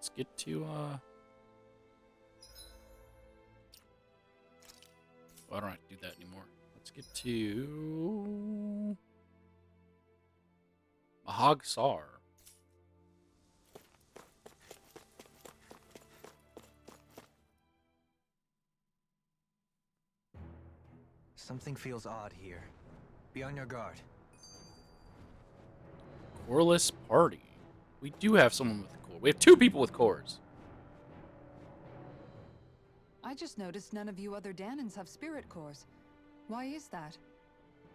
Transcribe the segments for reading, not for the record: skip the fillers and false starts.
Let's get to I don't have to do that anymore. Let's get to Mahagsar. Something feels odd here. Be on your guard. Coreless party. We do have someone with a core. We have two people with cores. I just noticed none of you other Danans have spirit cores. Why is that?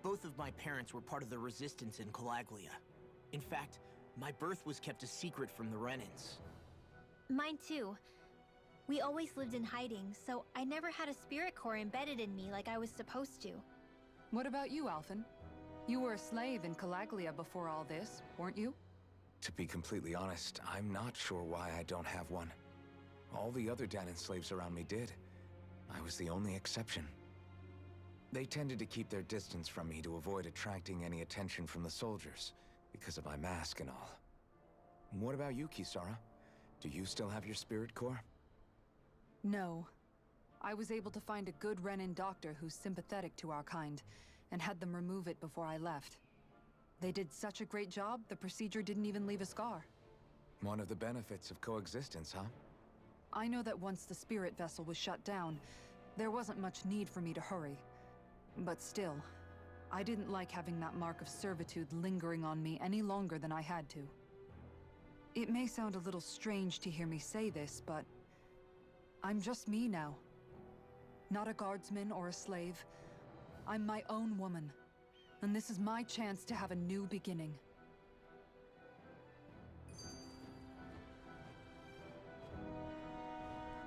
Both of my parents were part of the resistance in Calaglia. In fact, my birth was kept a secret from the Renans. Mine too. We always lived in hiding, so I never had a spirit core embedded in me like I was supposed to. What about you, Alphen? You were a slave in Calaglia before all this, weren't you? To be completely honest, I'm not sure why I don't have one. All the other Danon slaves around me did. I was the only exception. They tended to keep their distance from me to avoid attracting any attention from the soldiers, because of my mask and all. What about you, Kisara? Do you still have your spirit core? No. I was able to find a good Renin doctor who's sympathetic to our kind, and had them remove it before I left. They did such a great job, the procedure didn't even leave a scar. One of the benefits of coexistence, huh? I know that once the spirit vessel was shut down, there wasn't much need for me to hurry. But still, I didn't like having that mark of servitude lingering on me any longer than I had to. It may sound a little strange to hear me say this, but I'm just me now. Not a guardsman or a slave. I'm my own woman. And this is my chance to have a new beginning.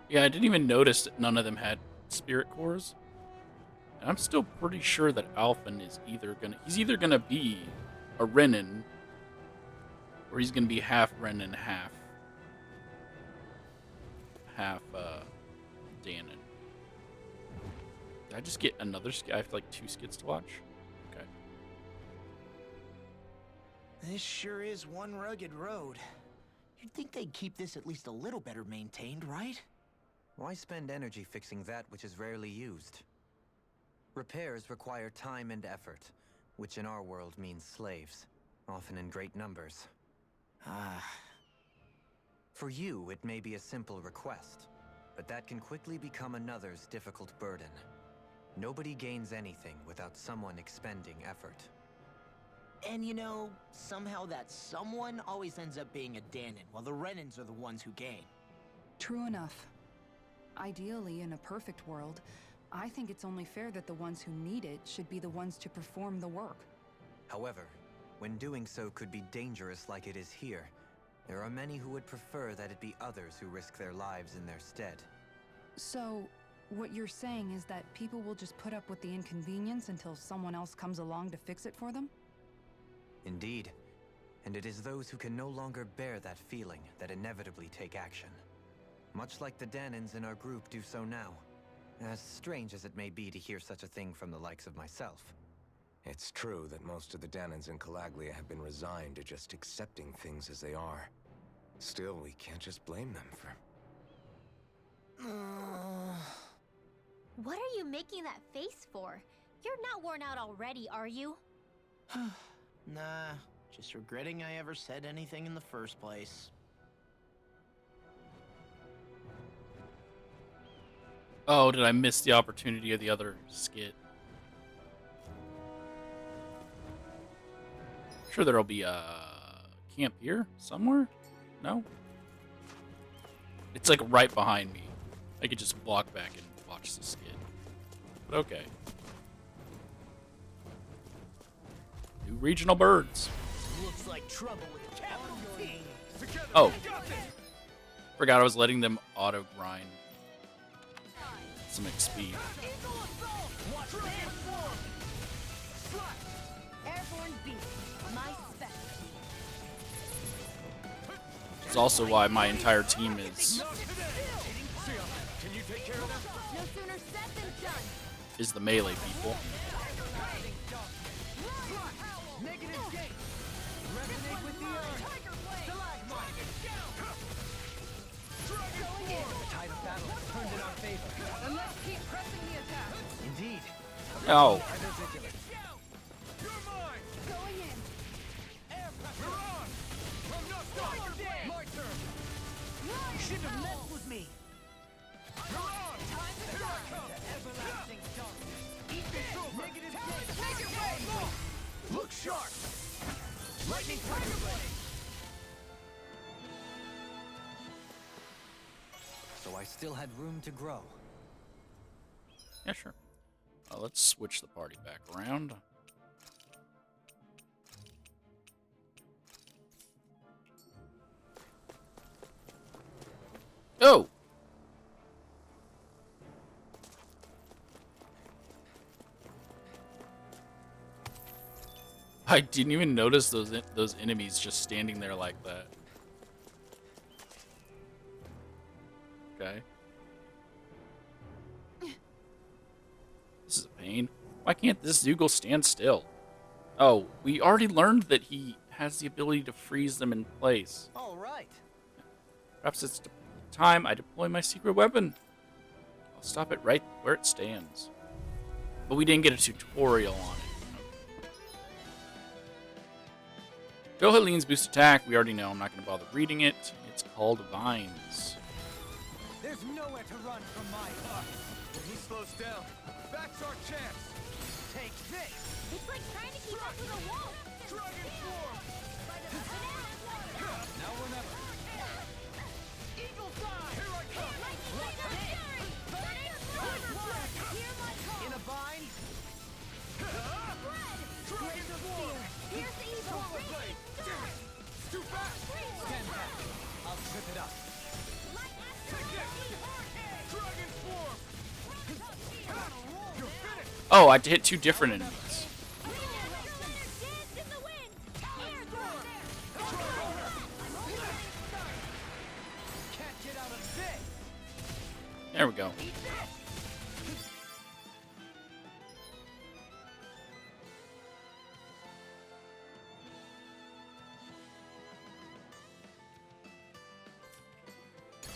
Yeah, I didn't even notice that none of them had spirit cores. And I'm still pretty sure that Alphen is he's either gonna be a Renin, or he's gonna be half Renin, half Danon. Did I just get another skit? I have like 2 skits to watch? Okay. This sure is one rugged road. You'd think they'd keep this at least a little better maintained, right? Why spend energy fixing that which is rarely used? Repairs require time and effort, which in our world means slaves, often in great numbers. For you, it may be a simple request, but that can quickly become another's difficult burden. Nobody gains anything without someone expending effort. And you know, somehow that someone always ends up being a Danon, while the Renans are the ones who gain. True enough. Ideally, in a perfect world, I think it's only fair that the ones who need it should be the ones to perform the work. However, when doing so could be dangerous like it is here, there are many who would prefer that it be others who risk their lives in their stead. So, what you're saying is that people will just put up with the inconvenience until someone else comes along to fix it for them? Indeed. And it is those who can no longer bear that feeling that inevitably take action. Much like the Danons in our group do so now. As strange as it may be to hear such a thing from the likes of myself. It's true that most of the Danons in Calaglia have been resigned to just accepting things as they are. Still, we can't just blame them for... What are you making that face for? You're not worn out already, are you? Nah, just regretting I ever said anything in the first place. Oh, did I miss the opportunity of the other skit? Sure, there'll be a camp here somewhere? No? It's like right behind me. I could just walk back and watch the skit. But okay. New regional birds. Looks like trouble with the capital T. Oh. Forgot I was letting them auto grind some XP. Airborne beast, my specialty. It's also why my entire team is No sooner said than done. the melee people. Oh. You shouldn't have messed with me. Look sharp. Lightning fireball. So I still had room to grow. Yeah, sure. Let's switch the party back around. Oh! I didn't even notice those enemies just standing there like that. Okay. This is a pain. Why can't this Zoogle stand still? Oh, we already learned that he has the ability to freeze them in place. All right. Perhaps it's time I deploy my secret weapon. I'll stop it right where it stands. But we didn't get a tutorial on it. Johaline's boost attack, we already know. I'm not going to bother reading it. It's called Vines. There's nowhere to run from my heart. When he slows down, that's our chance. Take this. It's like trying to keep up with a wolf. Dragon form. Now or never. Eagle fly. Here I come. Hear my call. In a bind. Dragon form. Here's the evil. It's too fast. Stand back. I'll trip it up. Take this. Dragon form. You're finished. Oh, I hit two different enemies. Can't get out of this. There we go.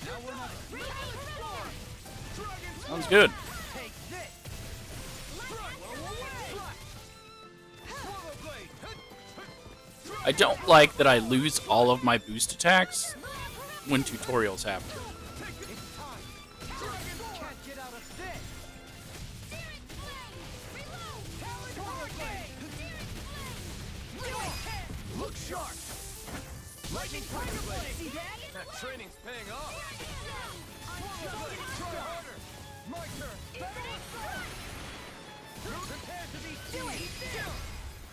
Now or never. Sounds good. Take this. I don't like that I lose all of my boost attacks when tutorials happen. It's time. Can't get out of this. Look sharp. Lightning fireball. See that? That training's paying off. Try harder. My turn. Prepare to be seized.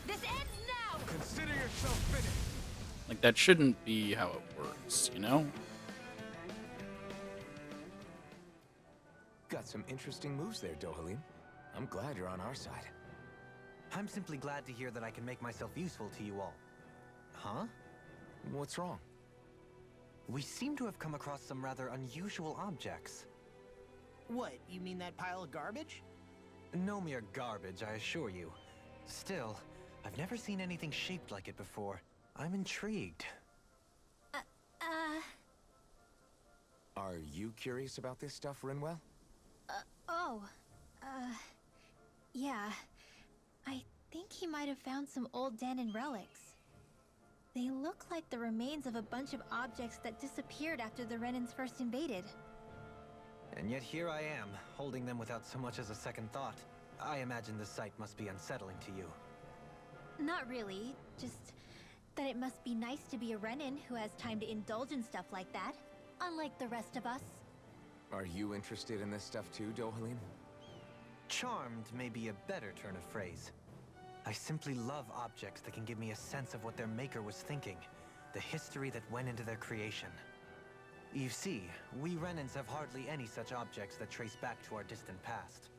This ends now. Consider yourself finished. Like, that shouldn't be how it works, you know? Got some interesting moves there, Dohalim. I'm glad you're on our side. I'm simply glad to hear that I can make myself useful to you all. Huh? What's wrong? We seem to have come across some rather unusual objects. What, you mean that pile of garbage? No mere garbage, I assure you. Still, I've never seen anything shaped like it before. I'm intrigued. Are you curious about this stuff, Rinwell? Yeah. I think he might have found some old Danon relics. They look like the remains of a bunch of objects that disappeared after the Renans first invaded. And yet here I am, holding them without so much as a second thought. I imagine the sight must be unsettling to you. Not really, just that it must be nice to be a Renan who has time to indulge in stuff like that, unlike the rest of us. Are you interested in this stuff too, Dohalim? Charmed may be a better turn of phrase. I simply love objects that can give me a sense of what their maker was thinking, the history that went into their creation. You see, we Renans have hardly any such objects that trace back to our distant past.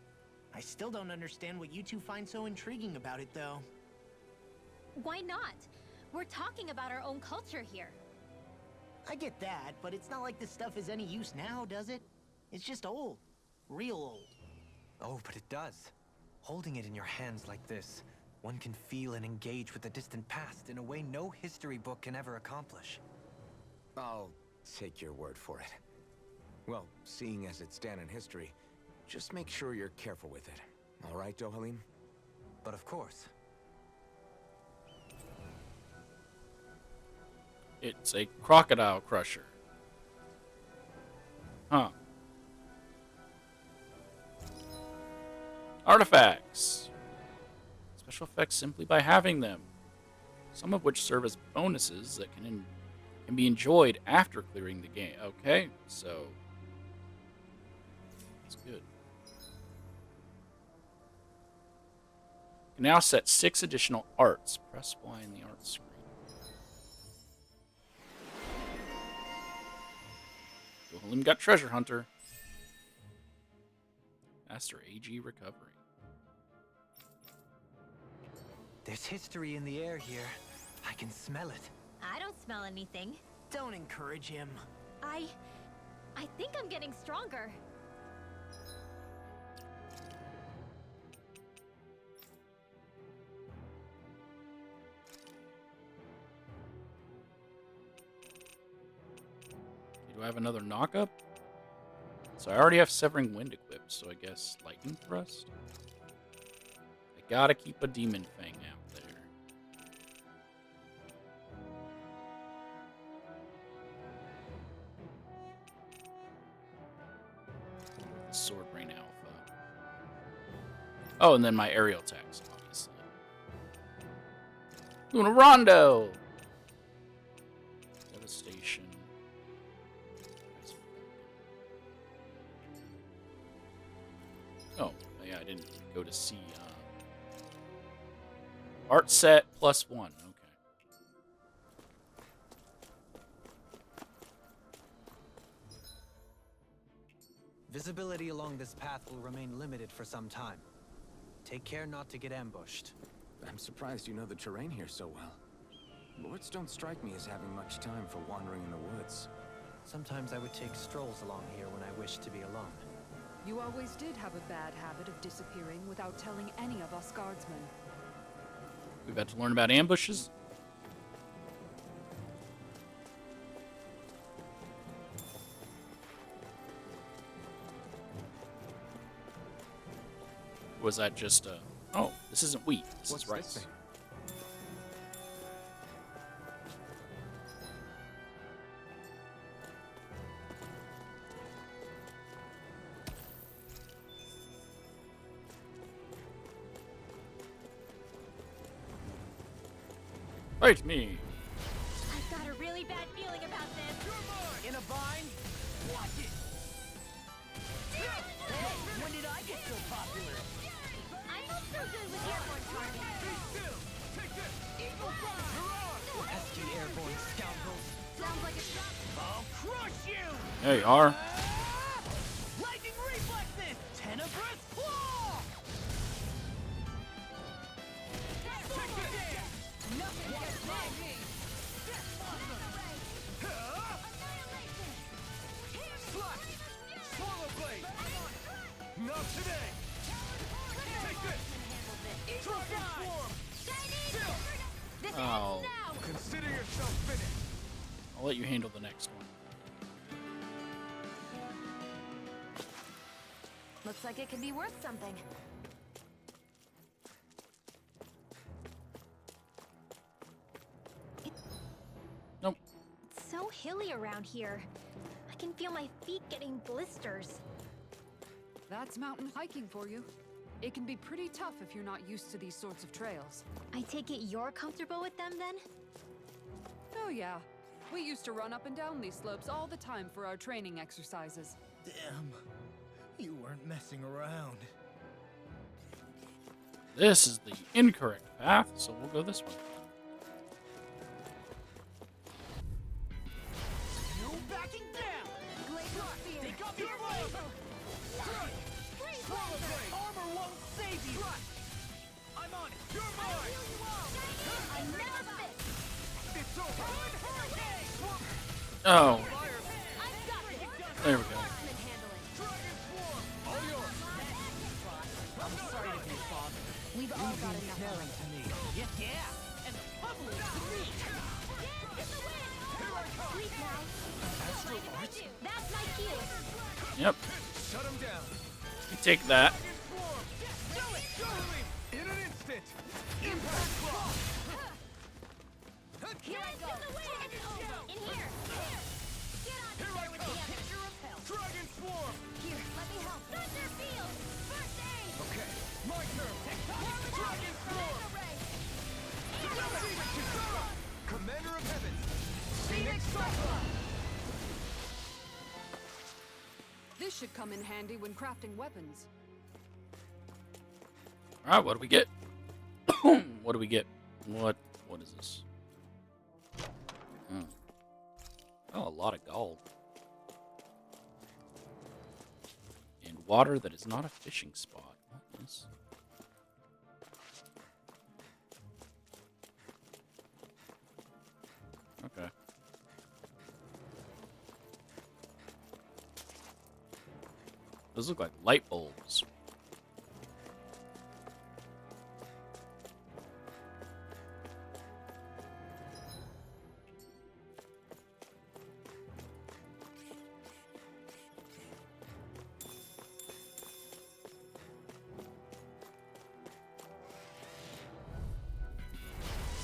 I still don't understand what you two find so intriguing about it, though. Why not? We're talking about our own culture here. I get that, but it's not like this stuff is any use now, does it? It's just old. Real old. Oh, but it does. Holding it in your hands like this, one can feel and engage with the distant past in a way no history book can ever accomplish. I'll take your word for it. Well, seeing as it's Danon history, just make sure you're careful with it. All right, Dohalim? But of course. It's a crocodile crusher. Huh. Artifacts. Special effects simply by having them. Some of which serve as bonuses that can be enjoyed after clearing the game. Okay, so that's good. You can now set 6 additional arts. Press Y in the art screen. Dohalim got Treasure Hunter. Master AG Recovery. There's history in the air here. I can smell it. I don't smell anything. Don't encourage him. I think I'm getting stronger. Do I have another knockup? So I already have Severing Wind equipped, so I guess Lightning Thrust? I gotta keep a Demon Fang out there. Sword Rain Alpha. Oh, and then my aerial attacks, obviously. Luna Rondo! Devastation. Oh, yeah, I didn't go to see. Art set +1. Okay. Visibility along this path will remain limited for some time. Take care not to get ambushed. I'm surprised you know the terrain here so well. Lords don't strike me as having much time for wandering in the woods. Sometimes I would take strolls along here when I wished to be alone. You always did have a bad habit of disappearing without telling any of us guardsmen. We about to learn about ambushes? Was that just a... Oh, this isn't wheat. This What's is rice. this thing? Fight me! I've got a really bad feeling about this. In a bind? Watch it. Hey, when did I get so popular? I'm not so good with airborne targets. Pesky airborne scoundrels. Sounds like a trap. I'll crush you! There you are. Lightning reflexes! Tenebrous claw! Nothing gets by me! Swallow blade! Not today! Take this! Eagle swarm! This Oh. ends now. Consider yourself finished! I'll let you handle the next one. Looks like it could be worth something. Nope. It's so hilly around here. I can feel my feet getting blisters. That's mountain hiking for you. It can be pretty tough if you're not used to these sorts of trails. I take it you're comfortable with them then? Oh yeah. We used to run up and down these slopes all the time for our training exercises. Damn. You weren't messing around. This is the incorrect path, so we'll go this way. No backing down! They got your way! Swallow blade! Armor won't save you! I'm on it! You're mine! I never fit! It's over! Hurricane! Oh, I've got it! there we go. Marksman handle it. Dragon swarm! All yours! I'm sorry to be father. We've all got enough of it. to me. Yeah! And public to me! Sleep now. That's my cue. Yep. Shut him down! You take that. Swarm! Do In an instant! Impact claw! Here I go! In here! Get on there with the others! Dragon Swarm! Here, let me help! Thunder Field! First aid! Okay, my turn! Dragon Swarm! Commander of Heavens! Phoenix Cyclone! This should come in handy when crafting weapons. All right, what do we get? What do we get? What is this? Oh, a lot of gold. And water that is not a fishing spot. What is? Okay. Those look like light bulbs.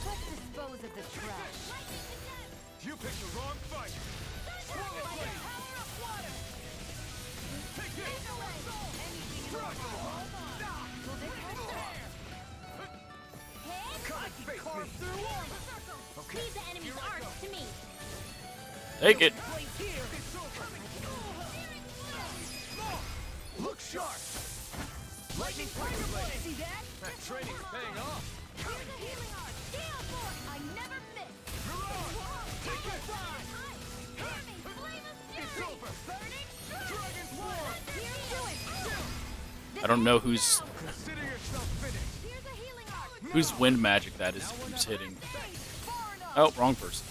Let's dispose of the trash. You picked the wrong fight! Swallow Blade! Take this! Dragon Ball! Can't face me! Okay, Leave the enemy's arms to me! Take it. it's over! Look sharp! Lightning Tiger Blade! See that? That training's paying off! Here's a healing art! Gale Force! I never miss! Take this! Hear me! Flame of It's Fury! over! Burning Dragon Swarm! Here's do it! I don't know whose Consider yourself finished! Here's a healing art! whose wind magic that is keeps hitting. Oh, wrong person.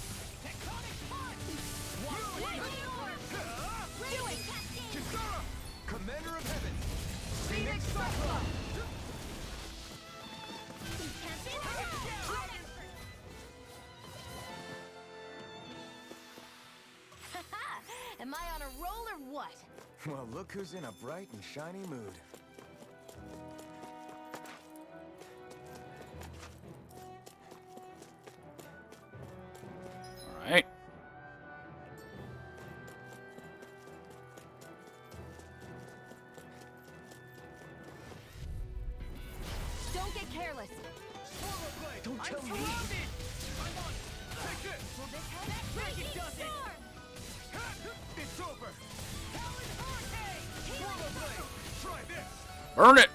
Commander of Heaven! Phoenix Cyclone! Am I on a roll or what? Well, look who's in a bright and shiny mood. All right. Don't get careless. Don't tell me! Take Take this! Raging Storm! It's over! Swallow Blade! Try this! Burn it.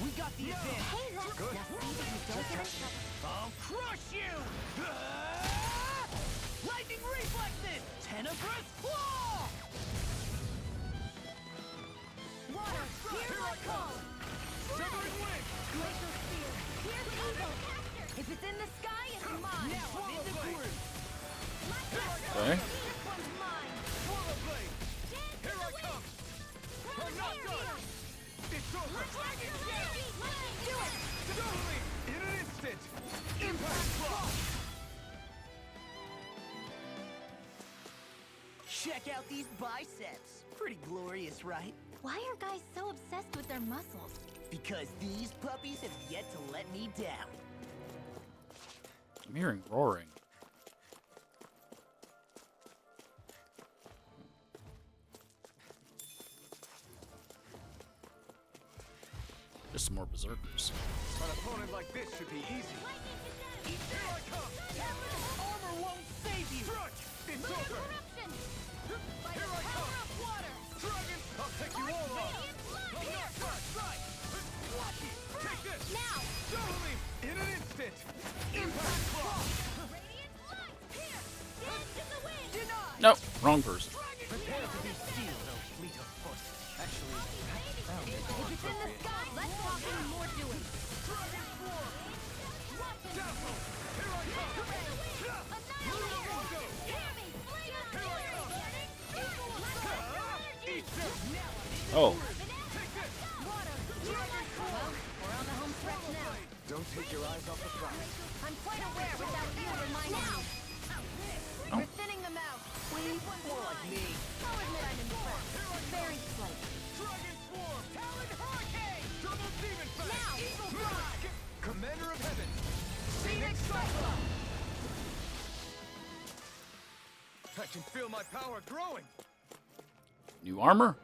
We got the advantage. Hey, let's Good. now see if you don't get in trouble. I'll crush you! Lightning reflexes! Tenebrous claw! Water, here's my call! Severing Wing! Glacial Spear, here's evil! If it's in the sky, it's mine! Now I'm in the groove! Okay. This one's mine! Swallow Blade! Here I come! I'm not done! It's over! Do it! Totally! In an instant! Impact Claw! Check out these biceps. Pretty glorious, right? Why are guys so obsessed with their muscles? Because these puppies have yet to let me down. I'm hearing roaring. Just some more berserkers. An opponent like this should be easy. Here I come! Armor won't save you! Crunch! It's over! Corruption! Here I come! Dragon! I'll take you all on! Watch it! Take this! Now! Totally! In an instant! Impact Claw! Radiant light! Here! Dance in the wind! No, wrong person. Prepare to be sealed, oh fleet of foot. Actually, If it's in the sky, let's talk and more doing. Dazzle! Here I come! Annihilate! Hear me! Flame of Fury! Eat them! Oh, Water! Well, we're on the home stretch now. Don't take your eyes off the prize. I'm quite aware without you reminding me. We're thinning them out. We need one more like me. I'll admit I'm impressed. Very slightly. Dragon Swarm! I can feel my power growing. New armor?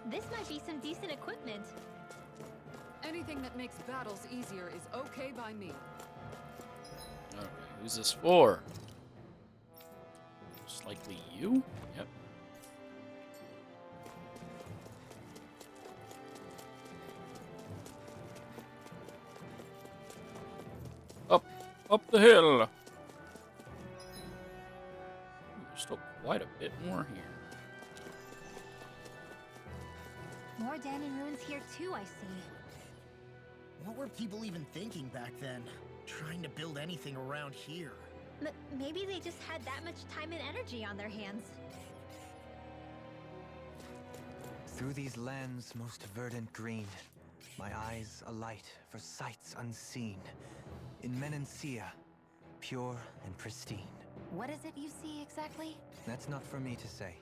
This might be some decent equipment. Anything that makes battles easier is okay by me. Okay, who's this for? Most likely you? Yep. Up the hill. Ooh, there's still quite a bit more here. More Danon ruins here too, I see. What were people even thinking back then? Trying to build anything around here. Maybe they just had that much time and energy on their hands. Through these lands most verdant green, my eyes alight for sights unseen. In Menancia, pure and pristine. What is it you see exactly? That's not for me to say.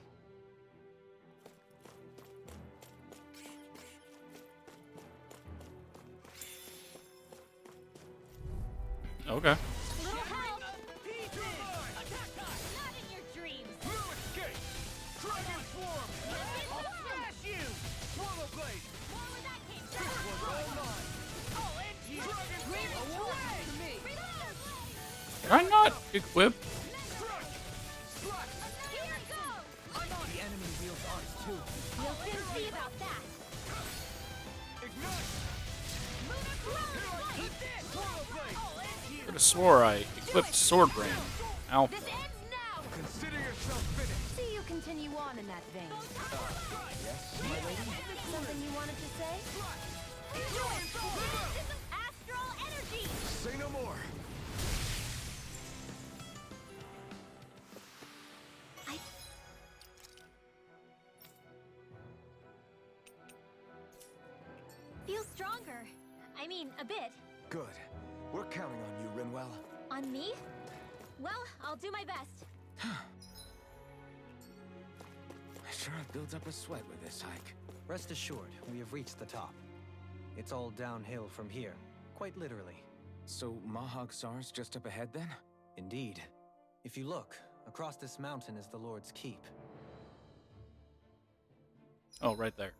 Okay. Little help! Not in your dreams! No escape! Dragon Swarm! I'll smash you! Swallow Blade! More where that came This one's all mine! I'll end you! Dragon Blade away! Can I not equip? Here goes! The enemy wields ours too. We'll soon see about that! Ignite! Swallow Blade! Could have swore I equipped Sword Brain. Alpha. This ends now! Consider yourself finished! See you continue on in that vein. Yes, my lady? Something you wanted to say? Astral energy! Say no more! Feel stronger. I mean, a bit. Good. We're counting on you, Rinwell. On me? Well, I'll do my best. Sure builds up a sweat with this hike. Rest assured, we have reached the top. It's all downhill from here, quite literally. So Mahag Sar's just up ahead then? Indeed. If you look, across this mountain is the Lord's Keep. Oh, right there.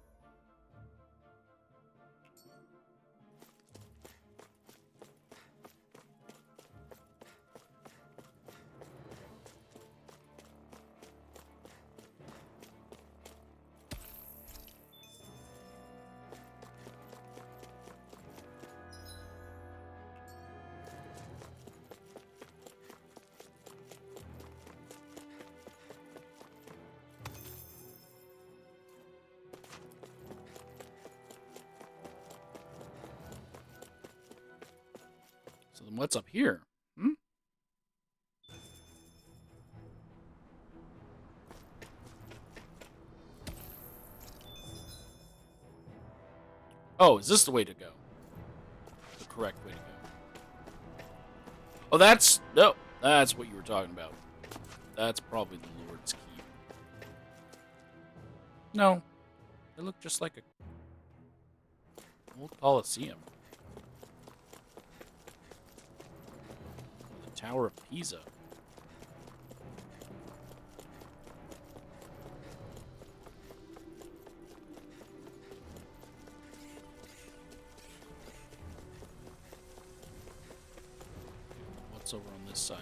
So then what's up here? Hmm? Oh, is this the way to go? The correct way to go. Oh, that's... No, that's what you were talking about. That's probably the Lord's Keep. No. They look just like a old Colosseum. The Tower of Pisa. What's over on this side?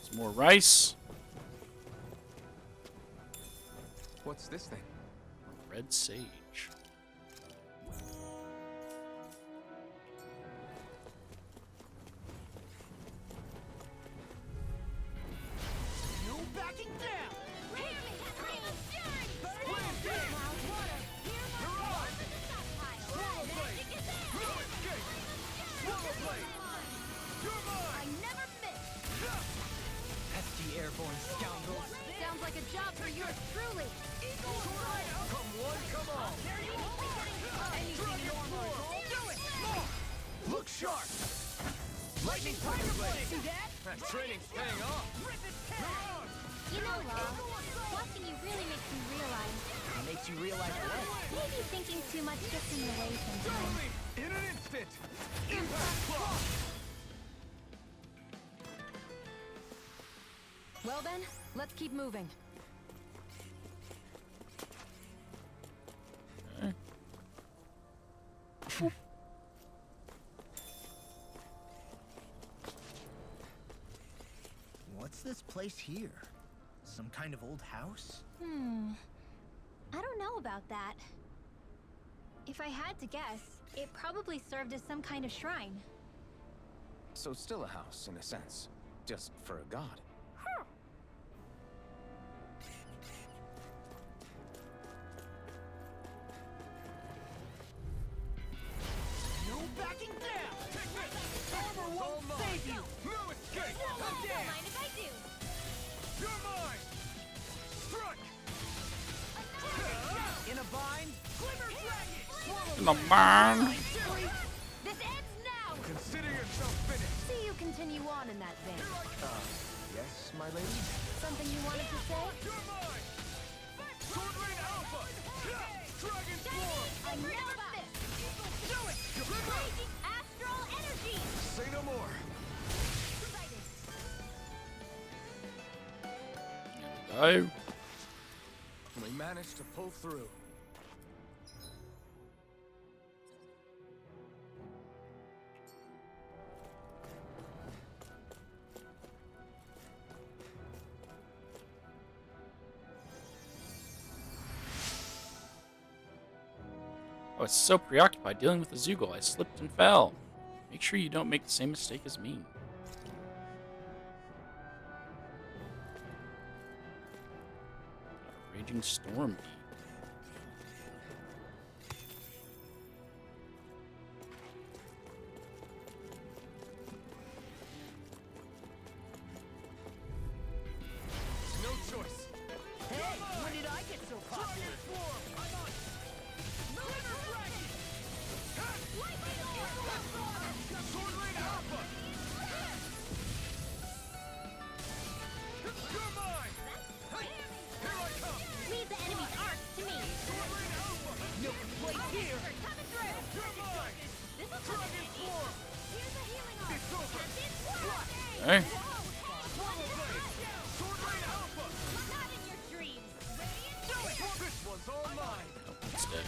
Some more rice. What's this thing? Red sage. No backing down! I never miss. Pesky airborne scoundrels! Sounds like a job for yours truly. Come one, come all! Look sharp! Lightning Tiger Blade! See that? That training's paying off! You know, watching you really makes me realize It makes you realize what? maybe thinking too much gets in the way sometimes. In an instant! Impact Claw! Well then, let's keep moving. Okay. What's this place here? Some kind of old house? I don't know about that. If I had to guess, it probably served as some kind of shrine. So still a house, in a sense. Just for a god. No backing down! Armor won't save you! No escape! Don't mind if I do. You're mine! Strike! In a bind? Glimmer dragon! In the barn. This ends now! Consider yourself finished. See you continue on in that vein. Yes, my lady? Something you wanted to say? You're mine! Sword Rain Alpha! Dragon Form! I know this! Do it! Raging astral energy! Say no more. Oh. We managed to pull through. I was so preoccupied dealing with the Zoogle, I slipped and fell. Make sure you don't make the same mistake as me. Raging storm beat. No choice. Hey, when did I get so popular? Sword Rain Alpha! You're mine! Here I come! Leave the enemy's arc to me! Sword Rain Alpha! No complaints here! Coming through! You're mine! This will come in Dragon handy. Form! Here's a healing arc! It's over! Hey. Sword Rain Alpha! Not in your dreams! Do it! This one's all mine! It's dead.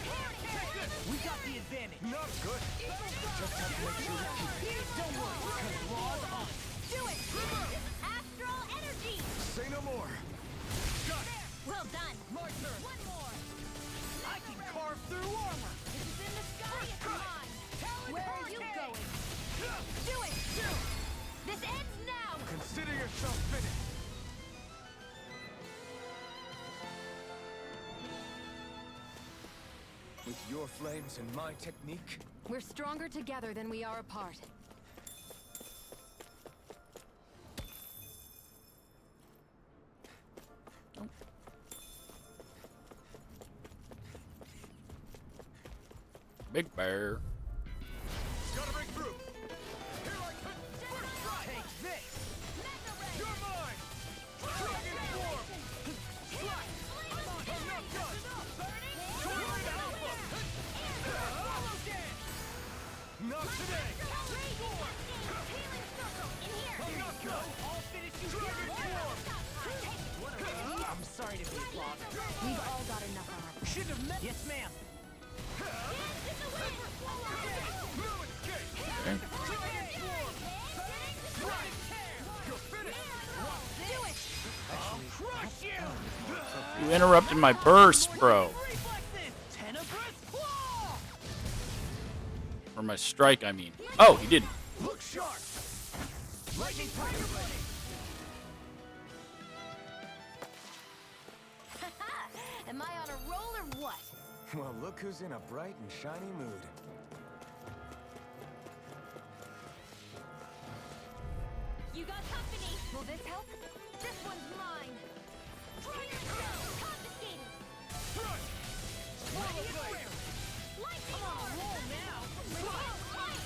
We got the advantage! Not good! Just have to make sure we keep it. Don't worry, because law's on! Do it! Astral energy! Say no more. Got it! Well done! My turn! One more! I can carve through armor! This is in the sky! It's mine! Where are you going? Do it! This ends now! Consider yourself finished. With your flames and my technique, We're stronger together than we are apart. Big bear. Gotta break through! Here I come! First strike! Take this! You're mine! Dragon Form! Strike! Enough done! Sword Rain Alpha! Hollow Dance! Not today! Enough done! I'll finish you Dragon Form! I'm sorry to be a bother. We've all got enough on our... Shouldn't have met. Yes, ma'am. No escape! Okay. I'll crush you! You interrupted my burst, bro. Reflexes! Tenebrous Claw! Or my strike, I mean. Oh, he didn't. Look sharp! Lightning Tiger Blade! Am I on a roll or what? well, look who's in a bright and shiny mood. You got company! Will this help? This one's mine! Dragon Shell! Confiscated! Thrust! Swallow Blade! Lightning Arm! Roll now!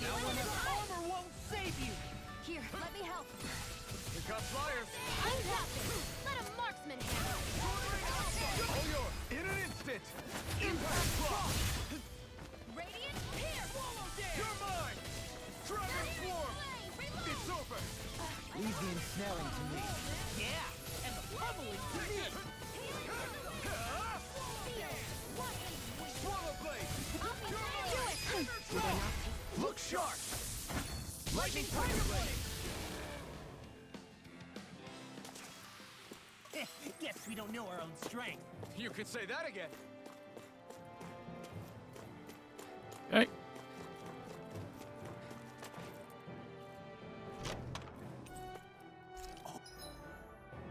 Now one of armor won't save you! Here, let me help. We got flyers. I'm captain! Let a marksman handle! All yours. In an instant. Impact Claw! Radiant Pierce! Swallow Dance! You're mine! Dragon Form! It's over! Leave the ensnaring to me. Yeah, and pummeling to me! Swallow blade! Do it! Look sharp! Lightning tiger blade! Guess we don't know our own strength. You could say that again. Okay.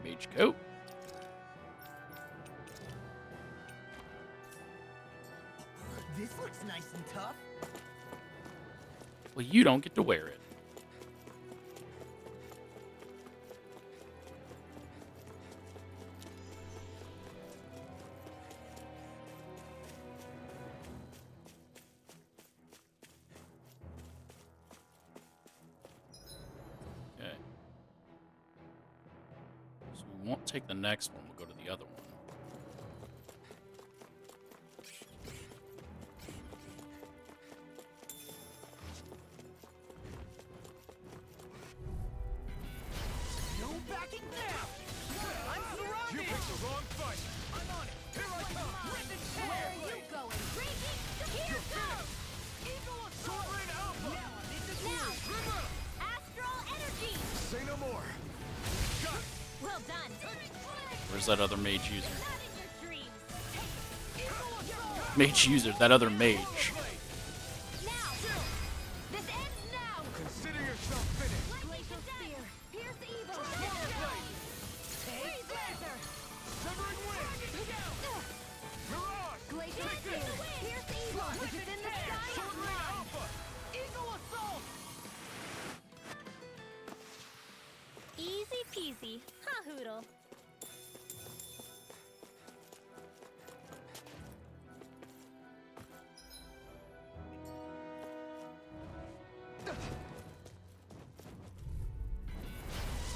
Mage coat. This looks nice and tough. Well, you don't get to wear it. Okay. So we won't take the next one. We'll go to the other one. No backing down! I'm surrounded! You picked the wrong fight. I'm on it! Here I come! Rip and tear! Where are you going? Breaking! Here goes! Eagle assault! Sovereign Alpha! Now I'm in the Now! groove! Astral energy! Say no more. Well done! Where's that other mage user? Not in your dreams! Mage user, that other mage. Now! This ends now! Consider yourself finished. Glacial spear! Pierce evil! Freeze laser! Severing wind. Mirage. Glacial spear! Pierce evil! Is it in the sky? Sovereign Alpha. Eagle assault! Easy peasy. Ha hoodle.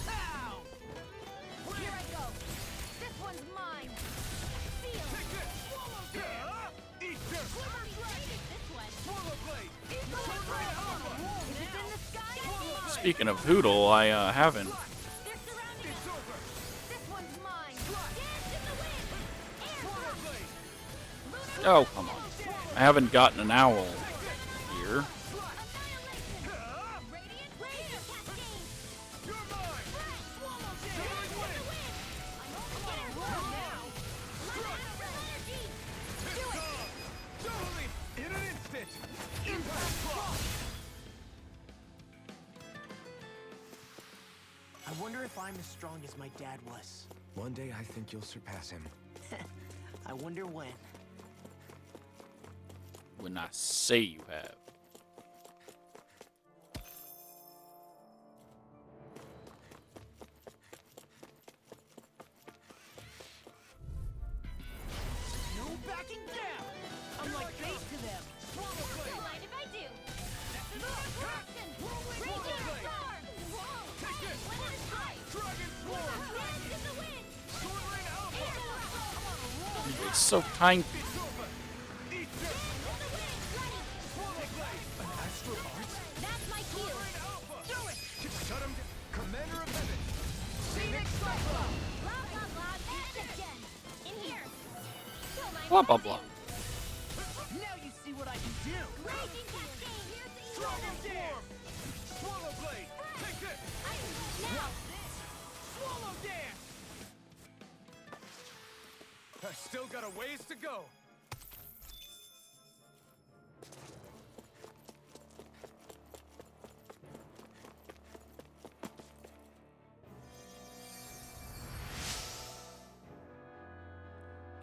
Pow! Here I go. This one's mine. Feel. Take this. Eat this. This one. Swallow blade. Sovereign Alpha! Is it in the sky? Speaking of Hoodle, I haven't. They're surrounding It's us. over. This one's mine. Dance in the wind. Air Swallow thrust. blade. Lunar Oh, come on. I haven't gotten an owl here. annihilation. Radiant laser cascade. You're mine. Swallow Dance down! in the wind. I'm only getting warm now. Astral energy. Do it. Totally. In an instant. Impact block. I wonder if I'm as strong as my dad was. One day I think you'll surpass him. I wonder when. When I say you have. No backing down! I'm like bait to them! Swallow blade! Don't mind if I do. Lunar corruption. Radiant storm. Whoa. When it is high. Dragon swarm. Dance in the wind. Sovereign Alpha. Air thrust. It's so tiny. It's over. Eat this. Swallow blade. An astral art. That's my cue. Sovereign Alpha. Do it. Shut him down. Commander of Heaven. Phoenix Cyclone! Blah blah blah. That's again. In here. Don't mind Blah, if blah, I blah. do. Now you see what I can do! Raging cascade. Here's the Dragon evil. swarm. Swallow blade. Take this. Now. Swallow dance! I still got a ways to go.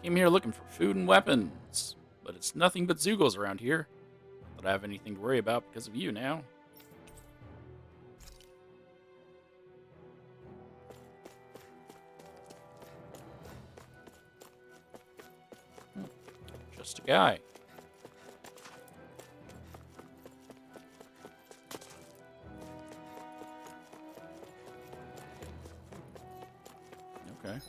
Came here looking for food and weapons, but it's nothing but Zugos around here. Not that I have anything to worry about because of you now. Just a guy. Okay.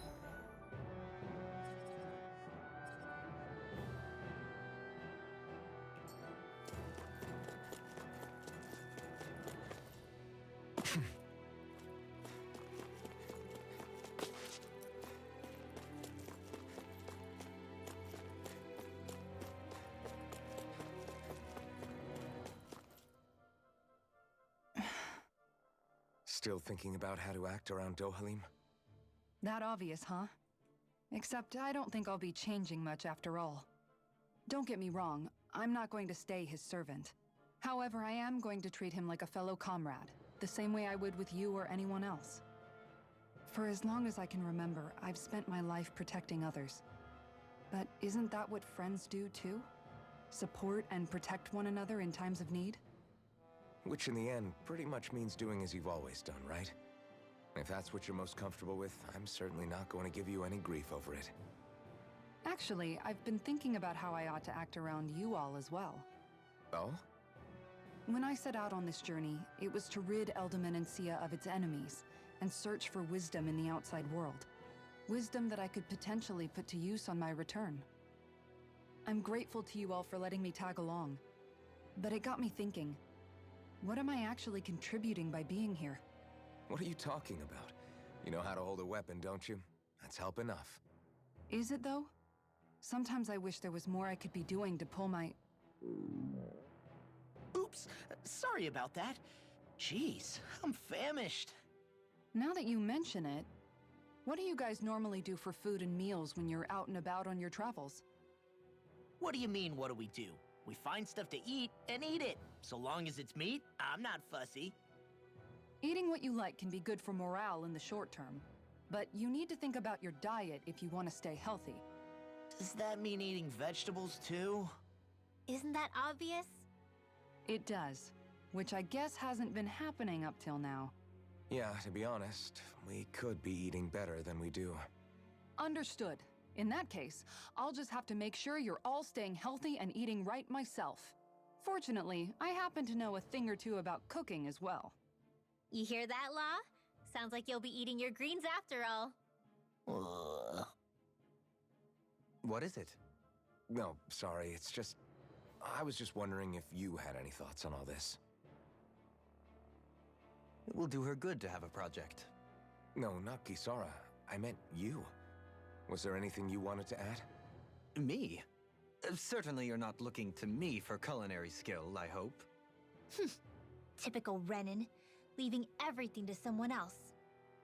Still thinking about how to act around Dohalim? That obvious, huh? Except I don't think I'll be changing much after all. Don't get me wrong, I'm not going to stay his servant. However, I am going to treat him like a fellow comrade, the same way I would with you or anyone else. For as long as I can remember, I've spent my life protecting others. But isn't that what friends do too? Support and protect one another in times of need? Which in the end pretty much means doing as you've always done, right? If that's what you're most comfortable with, I'm certainly not going to give you any grief over it. Actually, I've been thinking about how I ought to act around you all as well. Oh? When I set out on this journey, it was to rid Eldaman and Sia of its enemies, and search for wisdom in the outside world. Wisdom that I could potentially put to use on my return. I'm grateful to you all for letting me tag along, but it got me thinking, what am I actually contributing by being here? What are you talking about? You know how to hold a weapon, don't you? That's help enough. Is it though? Sometimes I wish there was more I could be doing to pull my... Oops, sorry about that. Jeez, I'm famished. Now that you mention it, what do you guys normally do for food and meals when you're out and about on your travels? What do you mean, what do we do? We find stuff to eat and eat it. So long as it's meat, I'm not fussy. Eating what you like can be good for morale in the short term, but you need to think about your diet if you want to stay healthy. Does that mean eating vegetables too? Isn't that obvious? It does, which I guess hasn't been happening up till now. Yeah, to be honest, we could be eating better than we do. Understood. In that case, I'll just have to make sure you're all staying healthy and eating right myself. Fortunately, I happen to know a thing or two about cooking as well. You hear that, Law? Sounds like you'll be eating your greens after all. Ugh. What is it? No, sorry, it's just... I was just wondering if you had any thoughts on all this. It will do her good to have a project. No, not Kisara. I meant you. Was there anything you wanted to add? Me? Certainly you're not looking to me for culinary skill, I hope. Typical Renan, leaving everything to someone else.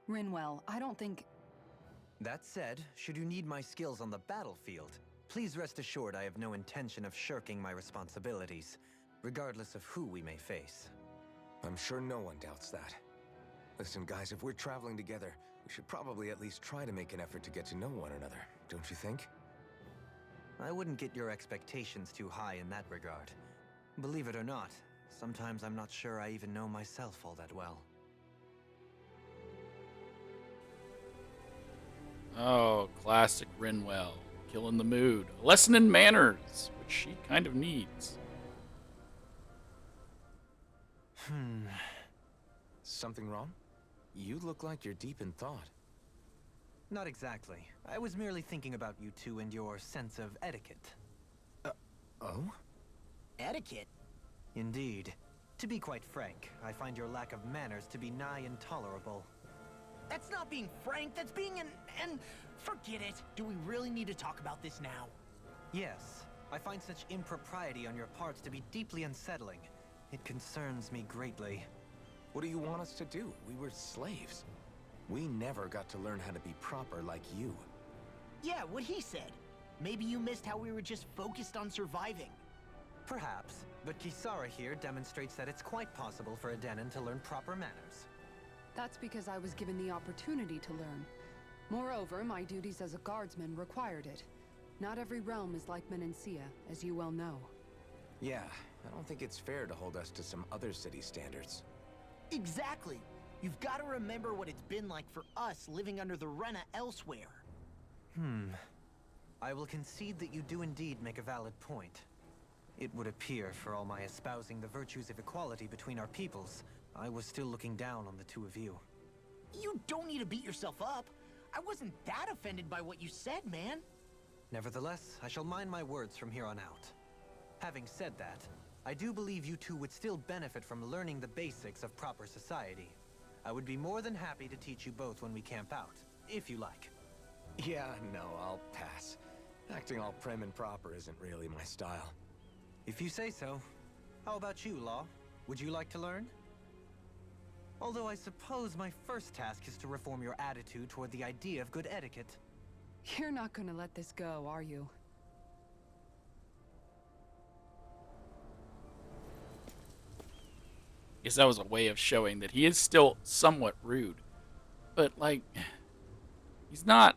Rinwell, I don't think... That said, should you need my skills on the battlefield, please rest assured I have no intention of shirking my responsibilities, regardless of who we may face. I'm sure no one doubts that. Listen, guys, if we're traveling together, we should probably at least try to make an effort to get to know one another, don't you think? I wouldn't get your expectations too high in that regard. Believe it or not, sometimes I'm not sure I even know myself all that well. Oh, classic Rinwell. Killing the mood. A lesson in manners, which she kind of needs. Something wrong? You look like you're deep in thought. Not exactly. I was merely thinking about you two and your sense of etiquette. Oh? Etiquette? Indeed. To be quite frank, I find your lack of manners to be nigh intolerable. That's not being frank, that's being an... Forget it. Do we really need to talk about this now? Yes, I find such impropriety on your parts to be deeply unsettling. It concerns me greatly. What do you want us to do? We were slaves. We never got to learn how to be proper like you. Yeah, what he said. Maybe you missed how we were just focused on surviving. Perhaps, but Kisara here demonstrates that it's quite possible for a Denon to learn proper manners. That's because I was given the opportunity to learn. Moreover, my duties as a guardsman required it. Not every realm is like Menancia, as you well know. Yeah, I don't think it's fair to hold us to some other city standards. Exactly. You've got to remember what it's been like for us living under the Rena elsewhere. I will concede that you do indeed make a valid point. It would appear, for all my espousing the virtues of equality between our peoples, I was still looking down on the two of you. You don't need to beat yourself up. I wasn't that offended by what you said, man. Nevertheless, I shall mind my words from here on out. Having said that, I do believe you two would still benefit from learning the basics of proper society. I would be more than happy to teach you both when we camp out, if you like. Yeah, no, I'll pass. Acting all prim and proper isn't really my style. If you say so. How about you, Law? Would you like to learn? Although I suppose my first task is to reform your attitude toward the idea of good etiquette. You're not gonna let this go, are you? Guess that was a way of showing that he is still somewhat rude. But, like, he's not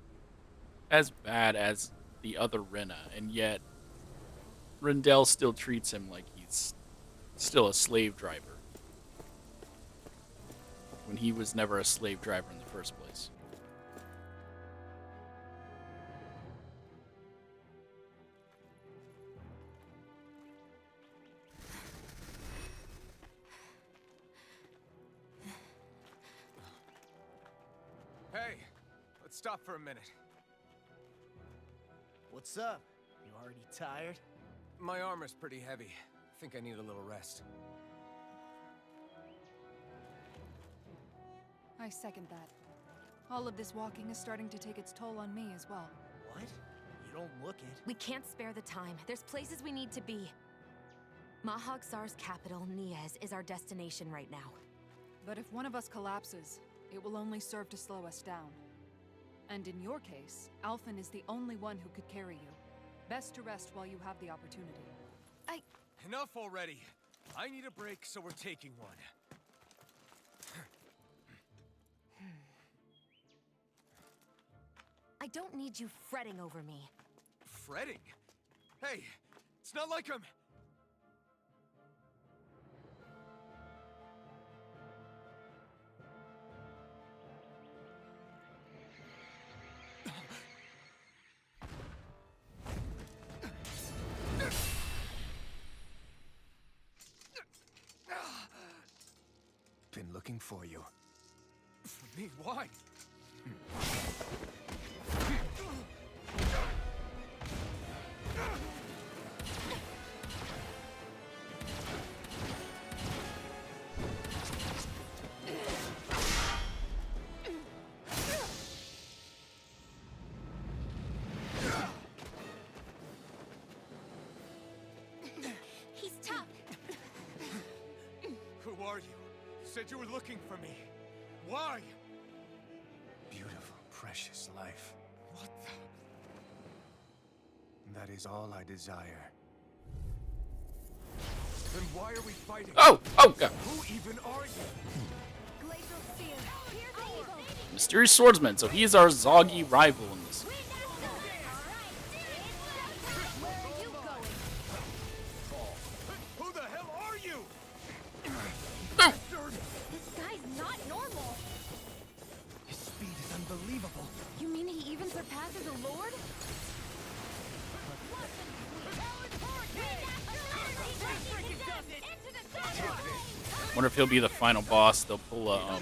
as bad as the other Rena, and yet Rendell still treats him like he's still a slave driver. When he was never a slave driver in the first place. Hey, let's stop for a minute. What's up? You already tired? My armor's pretty heavy. I think I need a little rest. I second that. All of this walking is starting to take its toll on me as well. What? You don't look it. We can't spare the time. There's places we need to be. Mahag-Sar's capital, Niez, is our destination right now. But if one of us collapses, it will only serve to slow us down. And in your case, Alphen is the only one who could carry you. Best to rest while you have the opportunity. Enough already. I need a break, so we're taking one. I don't need you fretting over me. Fretting? Hey, it's not like I'm... Been looking for you. For me? Why? He's tough. Who are you? You said you were looking for me. Why? Beautiful, precious life. What the... That is all I desire. Then why are we fighting? Oh God! Who even are you? Glacial Sphere. Here's the evil. Mysterious swordsman. So he is our Zoggy rival in this. Where are you going? Who the hell are you? This guy's not normal. His speed is unbelievable. You mean he even surpasses a lord? Wonder if he'll be the final boss. They'll pull a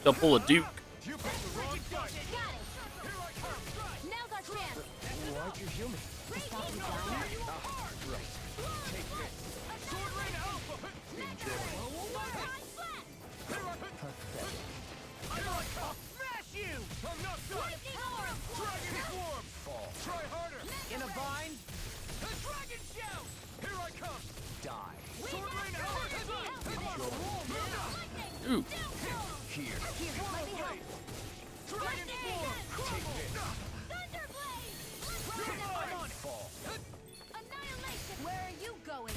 they'll pull a Duke. You picked the wrong fight. Now's our chance. Why aren't you human? To stop you dying. Right. Take this. Sword Rain Alpha. Enjoy. Here I come. Smash you. I'm not done. Dragon Swarm. Fall. Try harder. In a bind? The Dragon Shout. Here I come. Die. Sword Rain Alpha. Ooh. Here. Let me help. Dragon Swarm. Take this. Thunderblade! Fall. Annihilation! Where are you going?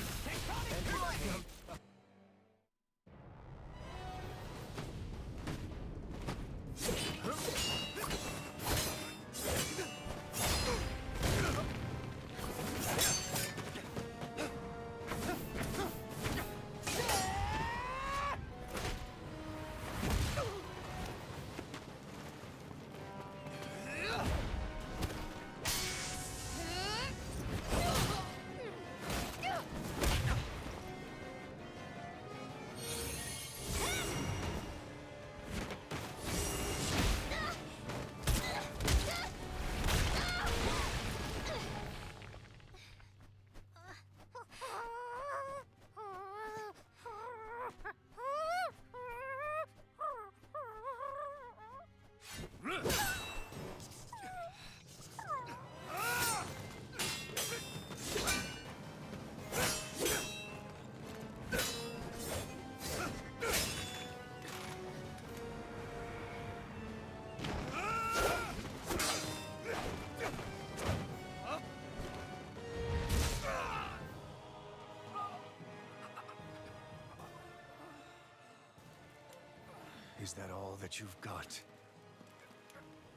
Is that all that you've got?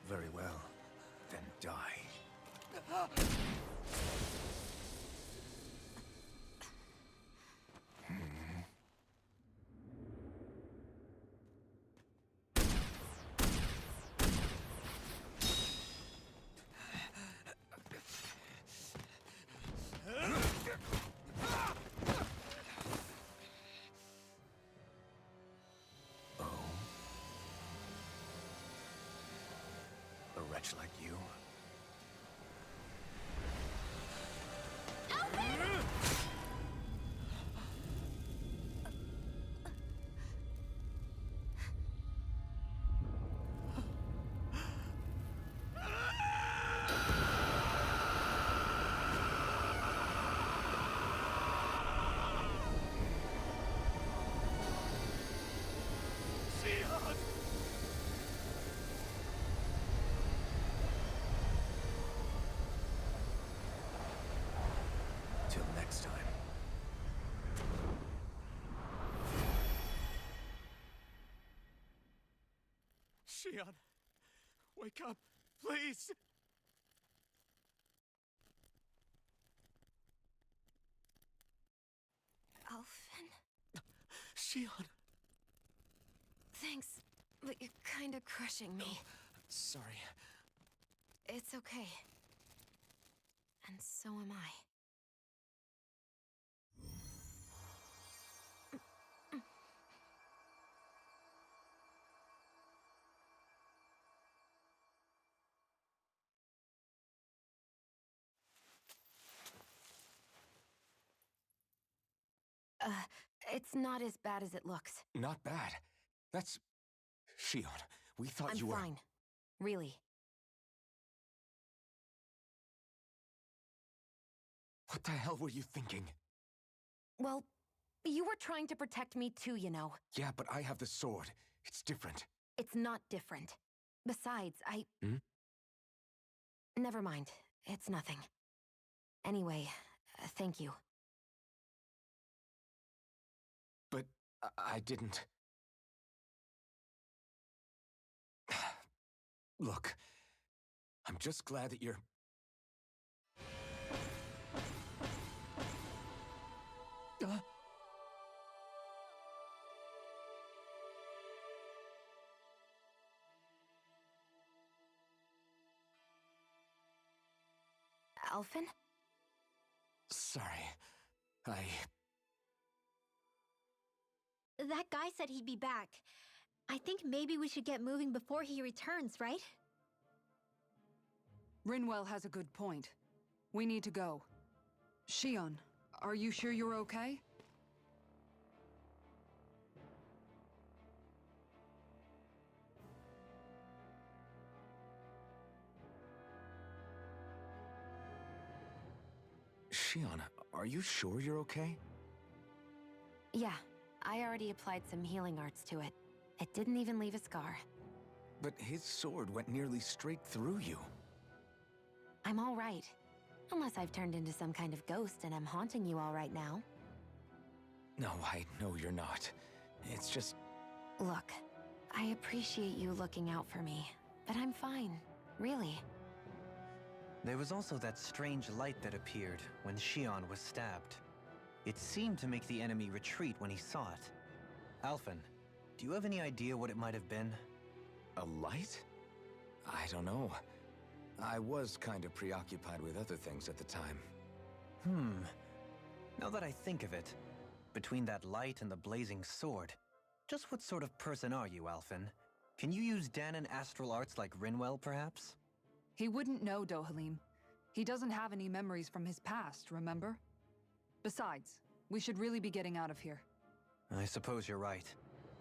Very well. Then die. A wretch like you? Till next time. Shion, wake up, please! Alphen? Shion! Thanks, but you're kinda crushing me. Sorry. It's okay. And so am I. It's not as bad as it looks. Not bad. That's... Shion, we thought I'm you were... fine. Really. What the hell were you thinking? Well, you were trying to protect me too, you know. Yeah, but I have the sword. It's different. It's not different. Besides, Hmm? Never mind. It's nothing. Anyway, thank you. But I didn't... Look, I'm just glad that you're... Alphen? Sorry. That guy said he'd be back. I think maybe we should get moving before he returns, right? Rinwell has a good point. We need to go. Shion, are you sure you're okay? Shion, are you sure you're okay? Yeah, I already applied some healing arts to it. It didn't even leave a scar. But his sword went nearly straight through you. I'm all right. Unless I've turned into some kind of ghost and I'm haunting you all right now. No, I know you're not. It's just... Look, I appreciate you looking out for me, but I'm fine. Really. There was also that strange light that appeared when Shion was stabbed. It seemed to make the enemy retreat when he saw it. Alphen, do you have any idea what it might have been? A light? I don't know. I was kind of preoccupied with other things at the time. Now that I think of it, between that light and the blazing sword, just what sort of person are you, Alphen? Can you use Danon astral arts like Rinwell, perhaps? He wouldn't know, Dohalim. He doesn't have any memories from his past, remember? Besides, we should really be getting out of here. I suppose you're right.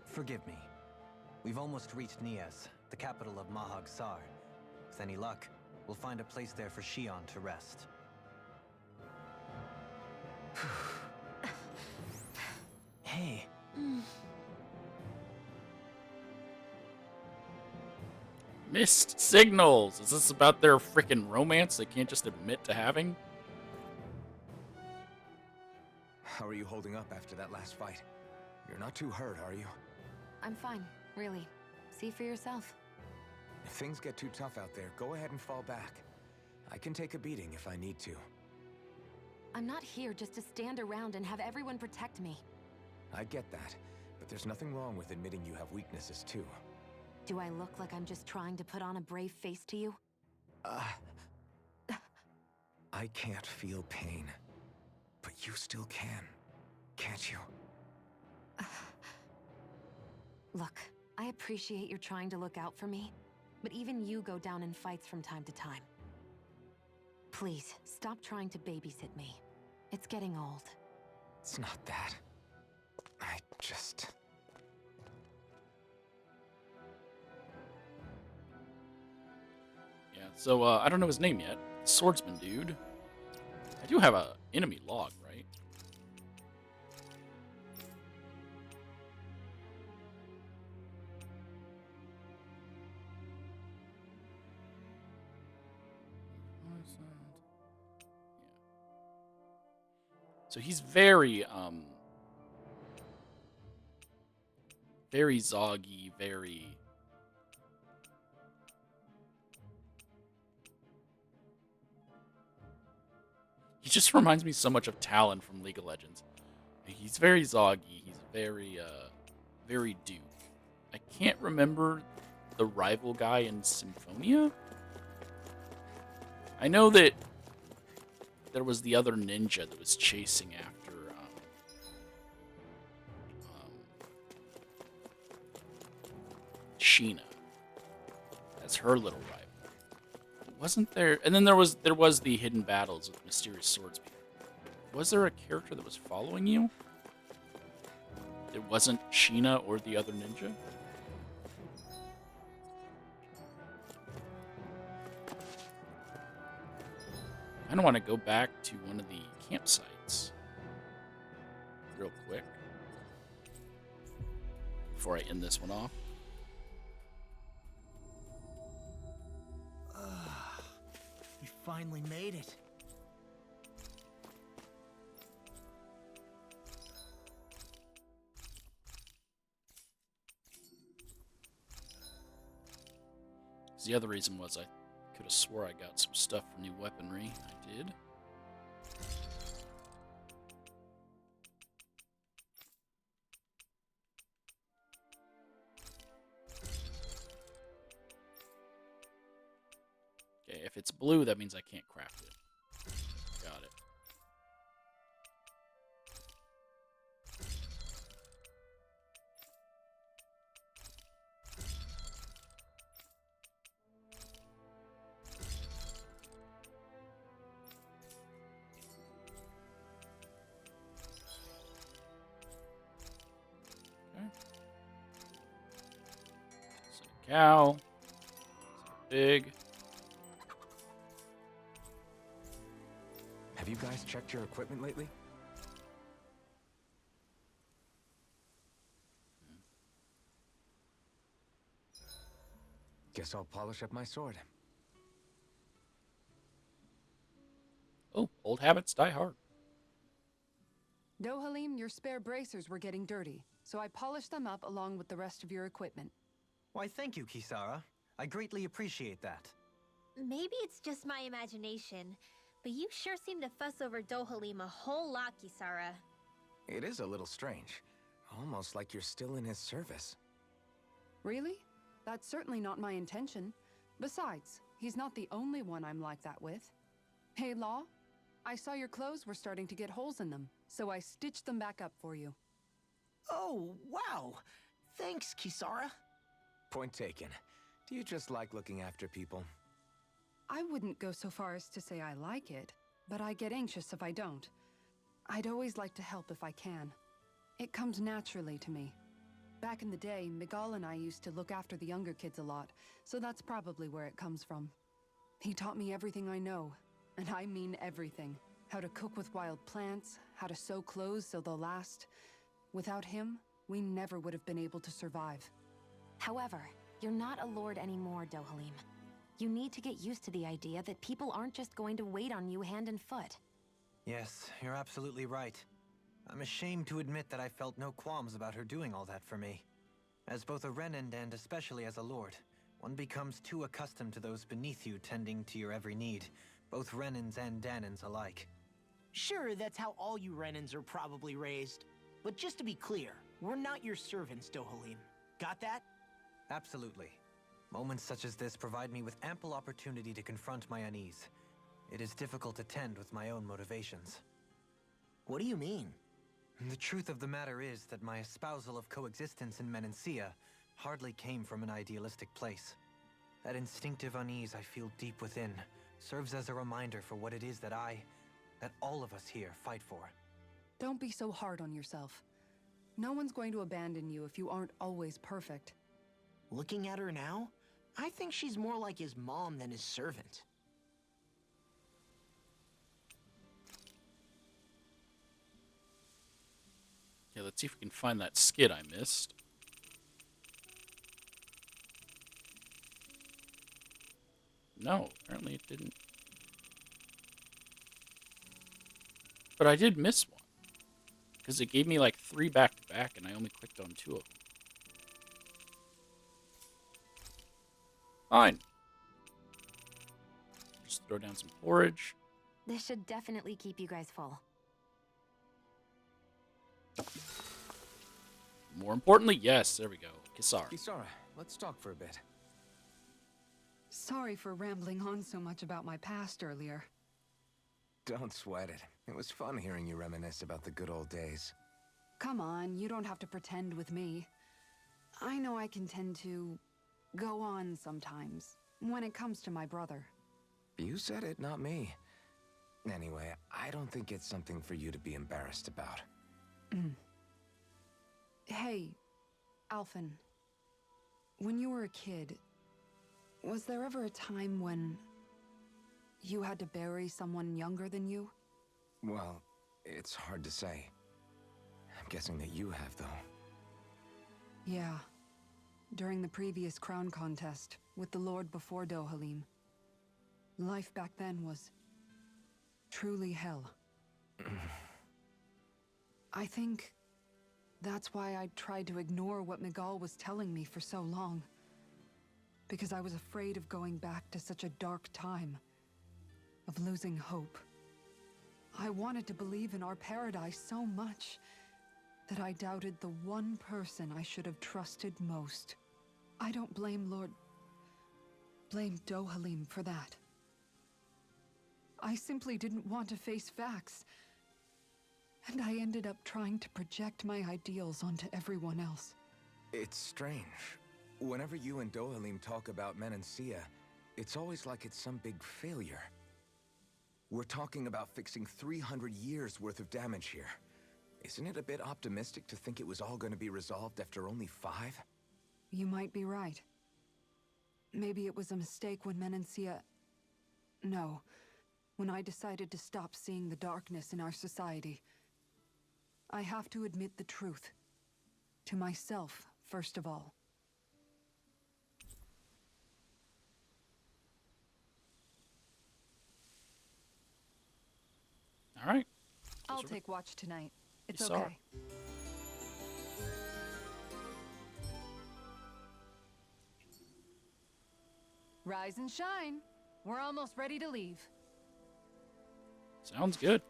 Forgive me. We've almost reached Nias, the capital of Mahag Sar. With any luck, we'll find a place there for Shion to rest. Hey. Missed signals. Is this about their freaking romance they can't just admit to having? How are you holding up after that last fight? You're not too hurt, are you? I'm fine. Really. See for yourself. If things get too tough out there, go ahead and fall back. I can take a beating if I need to. I'm not here just to stand around and have everyone protect me. I get that, but there's nothing wrong with admitting you have weaknesses too. Do I look like I'm just trying to put on a brave face to you? I can't feel pain, but you still can, can't you? Look, I appreciate you're trying to look out for me, but even you go down in fights from time to time. Please, stop trying to babysit me. It's getting old. It's not that. I just... Yeah, so, I don't know his name yet. Swordsman dude. I do have a enemy log, right? So he's very zoggy, very... He just reminds me so much of Talon from League of Legends. He's very zoggy, he's very, very Duke. I can't remember the rival guy in Symphonia? I know that there was the other ninja that was chasing after Sheena. That's her little rival. Wasn't there? And then there was the hidden battles with mysterious swordspeople. Was there a character that was following you? It wasn't Sheena or the other ninja? I don't want to go back to one of the campsites real quick before I end this one off. We finally made it. The other reason was I could have swore I got some stuff for new weaponry. I did. Okay, if it's blue, that means I can't craft it. Got it. Okay. Set a cow. Set a pig. Have you guys checked your equipment lately? Guess I'll polish up my sword. Oh, old habits die hard. Dohalim, your spare bracers were getting dirty, so I polished them up along with the rest of your equipment. Why, thank you, Kisara. I greatly appreciate that. Maybe it's just my imagination, but you sure seem to fuss over Dohalim a whole lot, Kisara. It is a little strange. Almost like you're still in his service. Really? That's certainly not my intention. Besides, he's not the only one I'm like that with. Hey, Law, I saw your clothes were starting to get holes in them, so I stitched them back up for you. Oh, wow. Thanks, Kisara. Point taken. Do you just like looking after people? I wouldn't go so far as to say I like it, but I get anxious if I don't. I'd always like to help if I can. It comes naturally to me. Back in the day, Miguel and I used to look after the younger kids a lot, so that's probably where it comes from. He taught me everything I know, and I mean everything. How to cook with wild plants, how to sew clothes so they'll last. Without him, we never would have been able to survive. However, you're not a lord anymore, Dohalim. You need to get used to the idea that people aren't just going to wait on you hand and foot. Yes, you're absolutely right. I'm ashamed to admit that I felt no qualms about her doing all that for me. As both a Renin and especially as a lord, one becomes too accustomed to those beneath you tending to your every need, both Renins and Danins alike. Sure, that's how all you Renins are probably raised. But just to be clear, we're not your servants, Dohalim. Got that? Absolutely. Moments such as this provide me with ample opportunity to confront my unease. It is difficult to tend with my own motivations. What do you mean? The truth of the matter is that my espousal of coexistence in Menancia hardly came from an idealistic place. That instinctive unease I feel deep within serves as a reminder for what it is that all of us here fight for. Don't be so hard on yourself. No one's going to abandon you if you aren't always perfect. Looking at her now, I think she's more like his mom than his servant. Okay, let's see if we can find that skid I missed. No, apparently it didn't. But I did miss one. Because it gave me like 3 back-to-back, and I only clicked on 2 of them. Fine. Just throw down some porridge. This should definitely keep you guys full. More importantly, yes, there we go. Kisara. Kisara, let's talk for a bit. Sorry for rambling on so much about my past earlier. Don't sweat it. It was fun hearing you reminisce about the good old days. Come on, you don't have to pretend with me. I know I can tend to go on sometimes when it comes to my brother. You said it, not me. Anyway, I don't think it's something for you to be embarrassed about. Hey, Alphen. When you were a kid, was there ever a time when you had to bury someone younger than you? Well, it's hard to say. I'm guessing that you have, though. Yeah. During the previous crown contest, with the Lord before Dohalim. Life back then was truly hell. I think that's why I tried to ignore what Miguel was telling me for so long. Because I was afraid of going back to such a dark time. Of losing hope. I wanted to believe in our paradise so much that I doubted the one person I should have trusted most. I don't blame blame Dohalim for that. I simply didn't want to face facts. And I ended up trying to project my ideals onto everyone else. It's strange. Whenever you and Dohalim talk about Menancia, it's always like it's some big failure. We're talking about fixing 300 years worth of damage here. Isn't it a bit optimistic to think it was all going to be resolved after only 5? You might be right. Maybe it was a mistake when Menancia... No. When I decided to stop seeing the darkness in our society. I have to admit the truth. To myself, first of all. All right. I'll take watch tonight. It's Kisara. okay. Rise and shine. We're almost ready to leave. Sounds good.